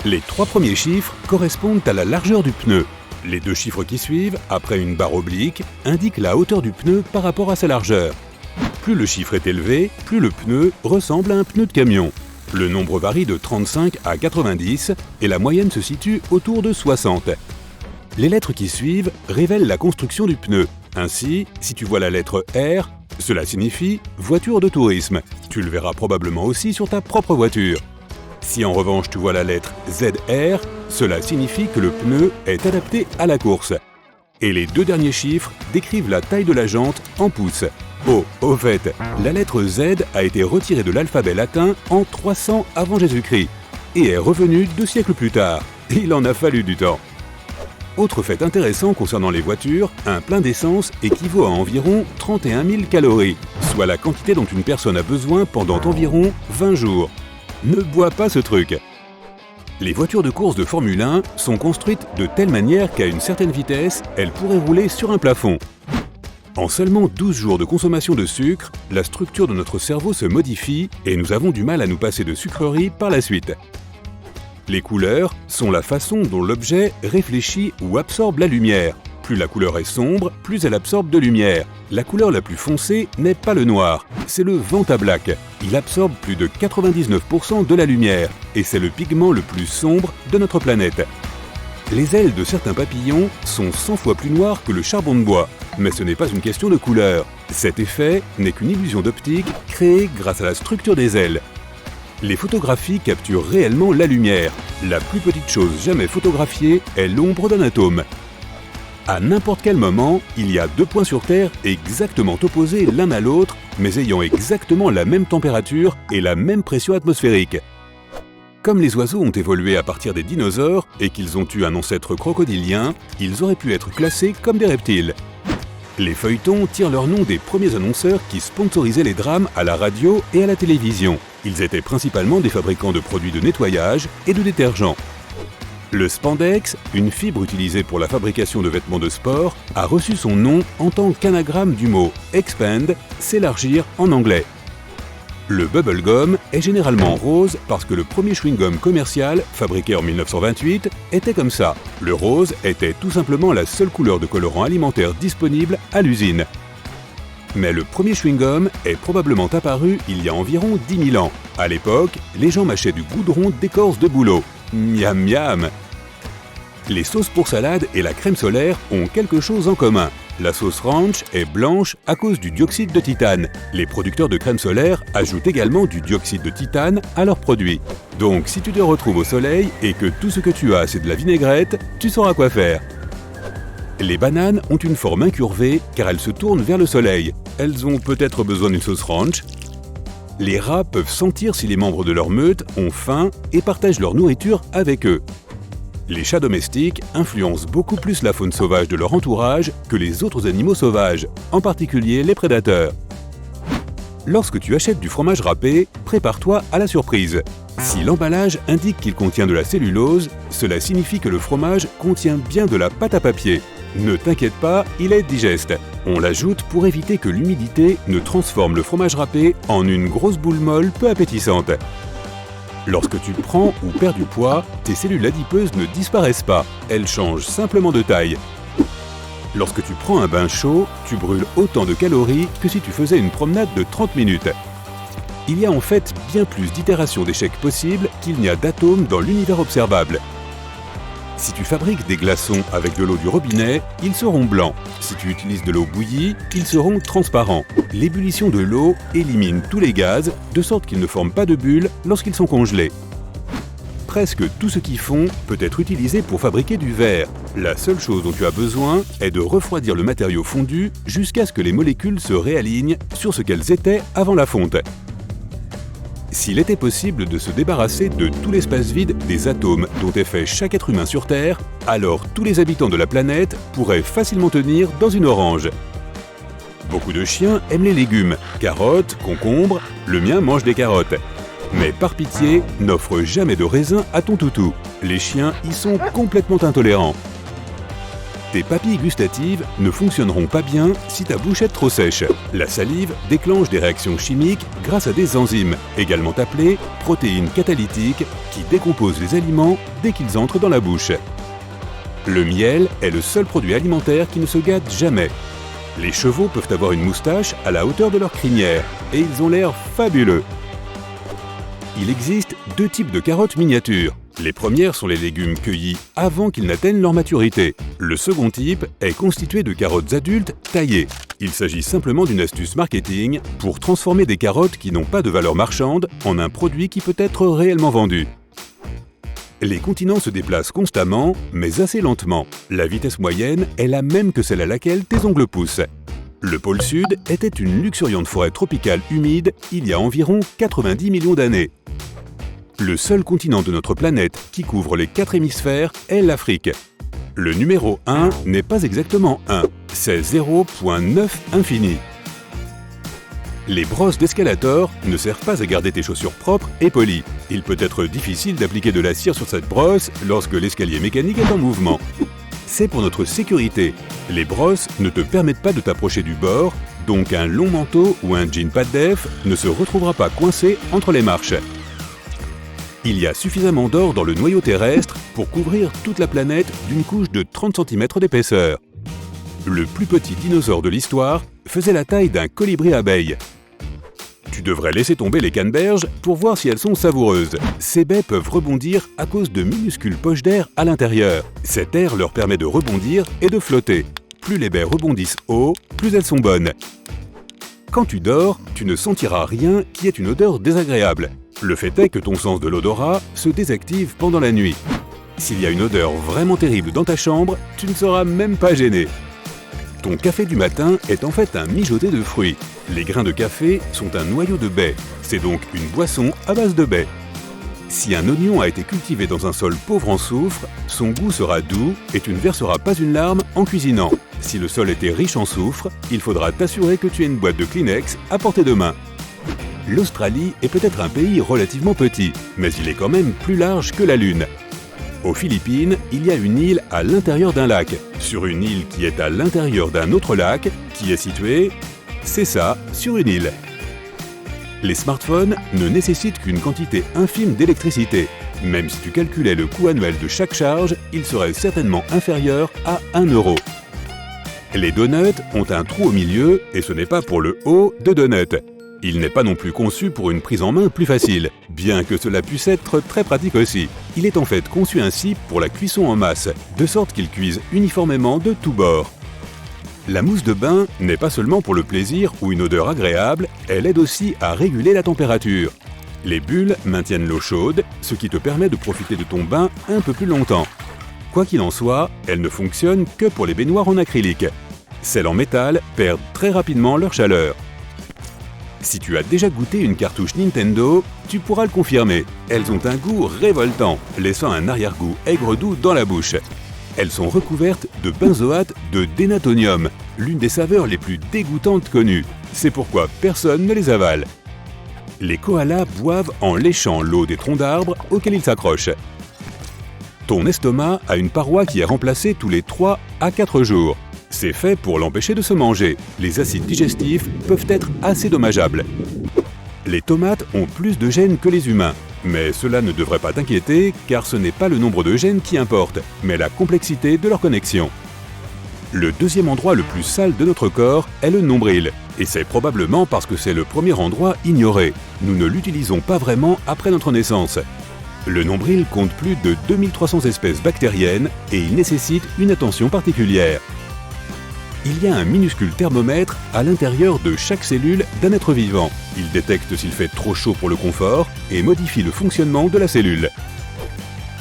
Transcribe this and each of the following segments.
Les 3 premiers chiffres correspondent à la largeur du pneu. Les 2 chiffres qui suivent, après une barre oblique, indiquent la hauteur du pneu par rapport à sa largeur. Plus le chiffre est élevé, plus le pneu ressemble à un pneu de camion. Le nombre varie de 35 à 90 et la moyenne se situe autour de 60. Les lettres qui suivent révèlent la construction du pneu. Ainsi, si tu vois la lettre R, cela signifie voiture de tourisme. Tu le verras probablement aussi sur ta propre voiture. Si en revanche tu vois la lettre ZR, cela signifie que le pneu est adapté à la course. Et les 2 derniers chiffres décrivent la taille de la jante en pouces. Oh, au fait, la lettre Z a été retirée de l'alphabet latin en 300 avant Jésus-Christ et est revenue 2 siècles plus tard. Il en a fallu du temps. Autre fait intéressant concernant les voitures, un plein d'essence équivaut à environ 31 000 calories, soit la quantité dont une personne a besoin pendant environ 20 jours. Ne bois pas ce truc! Les voitures de course de Formule 1 sont construites de telle manière qu'à une certaine vitesse, elles pourraient rouler sur un plafond. En seulement 12 jours de consommation de sucre, la structure de notre cerveau se modifie et nous avons du mal à nous passer de sucreries par la suite. Les couleurs sont la façon dont l'objet réfléchit ou absorbe la lumière. Plus la couleur est sombre, plus elle absorbe de lumière. La couleur la plus foncée n'est pas le noir, c'est le Vantablack. Il absorbe plus de 99% de la lumière et c'est le pigment le plus sombre de notre planète. Les ailes de certains papillons sont 100 fois plus noires que le charbon de bois. Mais ce n'est pas une question de couleur. Cet effet n'est qu'une illusion d'optique créée grâce à la structure des ailes. Les photographies capturent réellement la lumière. La plus petite chose jamais photographiée est l'ombre d'un atome. À n'importe quel moment, il y a 2 points sur Terre exactement opposés l'un à l'autre, mais ayant exactement la même température et la même pression atmosphérique. Comme les oiseaux ont évolué à partir des dinosaures et qu'ils ont eu un ancêtre crocodilien, ils auraient pu être classés comme des reptiles. Les feuilletons tirent leur nom des premiers annonceurs qui sponsorisaient les drames à la radio et à la télévision. Ils étaient principalement des fabricants de produits de nettoyage et de détergents. Le spandex, une fibre utilisée pour la fabrication de vêtements de sport, a reçu son nom en tant qu'anagramme du mot « expand », s'élargir en anglais. Le bubblegum est généralement rose parce que le premier chewing-gum commercial, fabriqué en 1928, était comme ça. Le rose était tout simplement la seule couleur de colorant alimentaire disponible à l'usine. Mais le premier chewing-gum est probablement apparu il y a environ 10 000 ans. À l'époque, les gens mâchaient du goudron d'écorce de bouleau. Miam miam! Les sauces pour salade et la crème solaire ont quelque chose en commun. La sauce ranch est blanche à cause du dioxyde de titane. Les producteurs de crème solaire ajoutent également du dioxyde de titane à leurs produits. Donc si tu te retrouves au soleil et que tout ce que tu as c'est de la vinaigrette, tu sauras quoi faire. Les bananes ont une forme incurvée car elles se tournent vers le soleil. Elles ont peut-être besoin d'une sauce ranch. Les rats peuvent sentir si les membres de leur meute ont faim et partagent leur nourriture avec eux. Les chats domestiques influencent beaucoup plus la faune sauvage de leur entourage que les autres animaux sauvages, en particulier les prédateurs. Lorsque tu achètes du fromage râpé, prépare-toi à la surprise. Si l'emballage indique qu'il contient de la cellulose, cela signifie que le fromage contient bien de la pâte à papier. Ne t'inquiète pas, il est digeste. On l'ajoute pour éviter que l'humidité ne transforme le fromage râpé en une grosse boule molle peu appétissante. Lorsque tu prends ou perds du poids, tes cellules adipeuses ne disparaissent pas, elles changent simplement de taille. Lorsque tu prends un bain chaud, tu brûles autant de calories que si tu faisais une promenade de 30 minutes. Il y a en fait bien plus d'itérations d'échecs possibles qu'il n'y a d'atomes dans l'univers observable. Si tu fabriques des glaçons avec de l'eau du robinet, ils seront blancs. Si tu utilises de l'eau bouillie, ils seront transparents. L'ébullition de l'eau élimine tous les gaz, de sorte qu'ils ne forment pas de bulles lorsqu'ils sont congelés. Presque tout ce qu'ils font peut être utilisé pour fabriquer du verre. La seule chose dont tu as besoin est de refroidir le matériau fondu jusqu'à ce que les molécules se réalignent sur ce qu'elles étaient avant la fonte. S'il était possible de se débarrasser de tout l'espace vide des atomes dont est fait chaque être humain sur Terre, alors tous les habitants de la planète pourraient facilement tenir dans une orange. Beaucoup de chiens aiment les légumes, carottes, concombres, le mien mange des carottes. Mais par pitié, n'offre jamais de raisin à ton toutou. Les chiens y sont complètement intolérants. Tes papilles gustatives ne fonctionneront pas bien si ta bouche est trop sèche. La salive déclenche des réactions chimiques grâce à des enzymes, également appelées protéines catalytiques, qui décomposent les aliments dès qu'ils entrent dans la bouche. Le miel est le seul produit alimentaire qui ne se gâte jamais. Les chevaux peuvent avoir une moustache à la hauteur de leur crinière et ils ont l'air fabuleux. Il existe deux types de carottes miniatures. Les premières sont les légumes cueillis avant qu'ils n'atteignent leur maturité. Le second type est constitué de carottes adultes taillées. Il s'agit simplement d'une astuce marketing pour transformer des carottes qui n'ont pas de valeur marchande en un produit qui peut être réellement vendu. Les continents se déplacent constamment, mais assez lentement. La vitesse moyenne est la même que celle à laquelle tes ongles poussent. Le pôle Sud était une luxuriante forêt tropicale humide il y a environ 90 millions d'années. Le seul continent de notre planète qui couvre les 4 hémisphères est l'Afrique. Le numéro 1 n'est pas exactement 1, c'est 0,9 infini. Les brosses d'escalator ne servent pas à garder tes chaussures propres et polies. Il peut être difficile d'appliquer de la cire sur cette brosse lorsque l'escalier mécanique est en mouvement. C'est pour notre sécurité. Les brosses ne te permettent pas de t'approcher du bord, donc un long manteau ou un jean pas de def ne se retrouvera pas coincé entre les marches. Il y a suffisamment d'or dans le noyau terrestre pour couvrir toute la planète d'une couche de 30 cm d'épaisseur. Le plus petit dinosaure de l'histoire faisait la taille d'un colibri abeille. Tu devrais laisser tomber les canneberges pour voir si elles sont savoureuses. Ces baies peuvent rebondir à cause de minuscules poches d'air à l'intérieur. Cet air leur permet de rebondir et de flotter. Plus les baies rebondissent haut, plus elles sont bonnes. Quand tu dors, tu ne sentiras rien qui ait une odeur désagréable. Le fait est que ton sens de l'odorat se désactive pendant la nuit. S'il y a une odeur vraiment terrible dans ta chambre, tu ne seras même pas gêné. Ton café du matin est en fait un mijoté de fruits. Les grains de café sont un noyau de baies. C'est donc une boisson à base de baies. Si un oignon a été cultivé dans un sol pauvre en soufre, son goût sera doux et tu ne verseras pas une larme en cuisinant. Si le sol était riche en soufre, il faudra t'assurer que tu aies une boîte de Kleenex à portée de main. L'Australie est peut-être un pays relativement petit, mais il est quand même plus large que la Lune. Aux Philippines, il y a une île à l'intérieur d'un lac, sur une île qui est à l'intérieur d'un autre lac, qui est situé, c'est ça, sur une île. Les smartphones ne nécessitent qu'une quantité infime d'électricité. Même si tu calculais le coût annuel de chaque charge, il serait certainement inférieur à 1 euro. Les donuts ont un trou au milieu et ce n'est pas pour le haut de donut. Il n'est pas non plus conçu pour une prise en main plus facile, bien que cela puisse être très pratique aussi. Il est en fait conçu ainsi pour la cuisson en masse, de sorte qu'il cuise uniformément de tous bords. La mousse de bain n'est pas seulement pour le plaisir ou une odeur agréable, elle aide aussi à réguler la température. Les bulles maintiennent l'eau chaude, ce qui te permet de profiter de ton bain un peu plus longtemps. Quoi qu'il en soit, elles ne fonctionnent que pour les baignoires en acrylique. Celles en métal perdent très rapidement leur chaleur. Si tu as déjà goûté une cartouche Nintendo, tu pourras le confirmer. Elles ont un goût révoltant, laissant un arrière-goût aigre-doux dans la bouche. Elles sont recouvertes de benzoate de dénatonium, l'une des saveurs les plus dégoûtantes connues. C'est pourquoi personne ne les avale. Les koalas boivent en léchant l'eau des troncs d'arbres auxquels ils s'accrochent. Ton estomac a une paroi qui est remplacée tous les 3 à 4 jours. C'est fait pour l'empêcher de se manger. Les acides digestifs peuvent être assez dommageables. Les tomates ont plus de gènes que les humains. Mais cela ne devrait pas t'inquiéter car ce n'est pas le nombre de gènes qui importe, mais la complexité de leur connexion. Le deuxième endroit le plus sale de notre corps est le nombril. Et c'est probablement parce que c'est le premier endroit ignoré. Nous ne l'utilisons pas vraiment après notre naissance. Le nombril compte plus de 2300 espèces bactériennes et il nécessite une attention particulière. Il y a un minuscule thermomètre à l'intérieur de chaque cellule d'un être vivant. Il détecte s'il fait trop chaud pour le confort et modifie le fonctionnement de la cellule.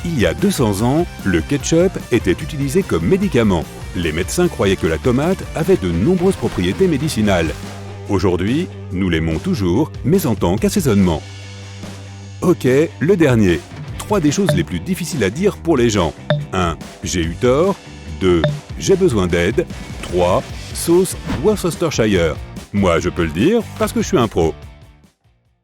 Il y a 200 ans, le ketchup était utilisé comme médicament. Les médecins croyaient que la tomate avait de nombreuses propriétés médicinales. Aujourd'hui, nous l'aimons toujours, mais en tant qu'assaisonnement. Ok, le dernier. 3 des choses les plus difficiles à dire pour les gens. 1. J'ai eu tort. 2. J'ai besoin d'aide. 3. Sauce Worcestershire. Moi, je peux le dire parce que je suis un pro.